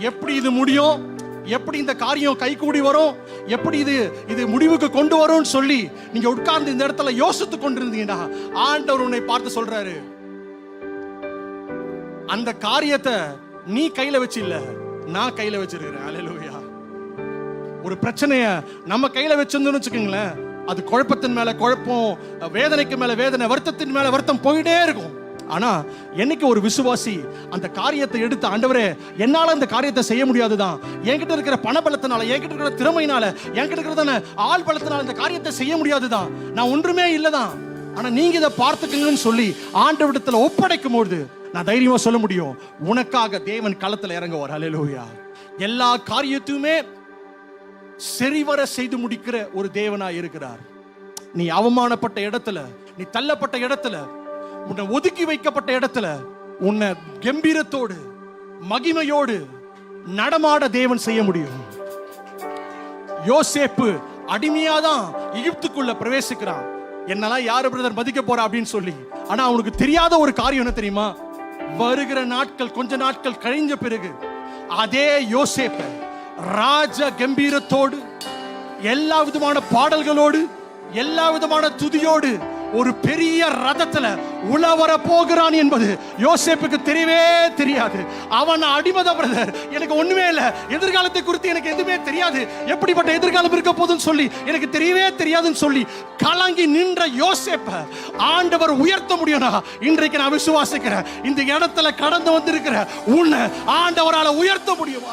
எப்படி இது முடியும், எப்படி இந்த காரியம் கைகூடி வரும், எப்படி இது முடிவுக்கு கொண்டு வரும்னு சொல்லி நீங்க உட்கார்ந்து இந்த இடத்துல யோசித்து கொண்டிருந்தீங்கன்னா ஆண்டவர் உன்னை பார்த்து சொல்றாரு, அந்த காரியத்தை நீ கையில வச்சு இல்ல, நான் கையில வச்சிருக்கிறேன். அல்லேலூயா. ஒரு பிரச்சனைய நம்ம கையில வச்சிருந்தோம்னு வச்சுக்கோங்களேன், அது குழப்பத்தின் மேல குழப்பம், வேதனைக்கு மேல வேதனை, வருத்தத்தின் மேல வருத்தம் போயிட்டே இருக்கும். ஆனா என்னைக்கு ஒரு விசுவாசி அந்த காரியத்தை எடுத்து, ஆண்டவரே என்னால இந்த காரியத்தை செய்ய முடியாதுதான், என்கிட்ட இருக்கிற பண பலத்தினால, என்கிட்ட இருக்கிற திறமையினால, என்கிட்ட இருக்கிறதான ஆள் பலத்தினால இந்த காரியத்தை செய்ய முடியாதுதான், நான் ஒன்றுமே இல்லதான், ஆனா நீங்க இதை பார்த்துக்கங்கன்னு சொல்லி ஆண்டவரிடத்துல ஒப்படைக்கும் போது நான் தைரியமா சொல்ல முடியும், உனக்காக தேவன் களத்துல இறங்குவார். அல்லேலூயா. எல்லா காரியத்தையுமே சரிவர செய்து முடிக்கிற ஒரு தேவனா இருக்கிறார். நீ அவமானப்பட்ட இடத்துல, நீ தள்ளப்பட்ட இடத்துல, உன்னை ஒதுக்கி வைக்கப்பட்ட இடத்துல உன்னை கம்பீரத்தோடு மகிமையோடு நடமாட தேவன் செய்ய முடியும். யோசேப்பு அடிமையாதான் எகிப்துக்குள்ள பிரவேசிக்கிறான். என்னெல்லாம் யாரு பிரதர் மதிக்க போறா அப்படின்னு சொல்லி. ஆனா அவனுக்கு தெரியாத ஒரு காரியம் என்ன தெரியுமா, வருகிற நாட்கள் கொஞ்ச நாட்கள் கழிஞ்ச பிறகு அதே யோசேப்பு ராஜ கம்பீரத்தோடு, எல்லா விதமான பாடல்களோடு, எல்லா விதமான துதியோடு ஒரு பெரிய ரதத்துல உலவர போகிறான் என்பது யோசேப்புக்கு தெரியவே தெரியாது. அவன் அடிமத பிரதர், எனக்கு ஒண்ணுமே இல்ல, எதிர்காலத்தை குறித்து எனக்கு எதுவுமே தெரியாது, எப்படிப்பட்ட எதிர்காலம் இருக்க போதுன்னு சொல்லி எனக்கு தெரியவே தெரியாதுன்னு சொல்லி கலங்கி நின்ற யோசேப்ப ஆண்டவர் உயர்த்த முடியும்னா இன்றைக்கு நான் விசுவாசிக்கிறேன், இந்த இடத்துல கடந்து வந்திருக்கிற உன்னை ஆண்டவரால உயர்த்த முடியும்.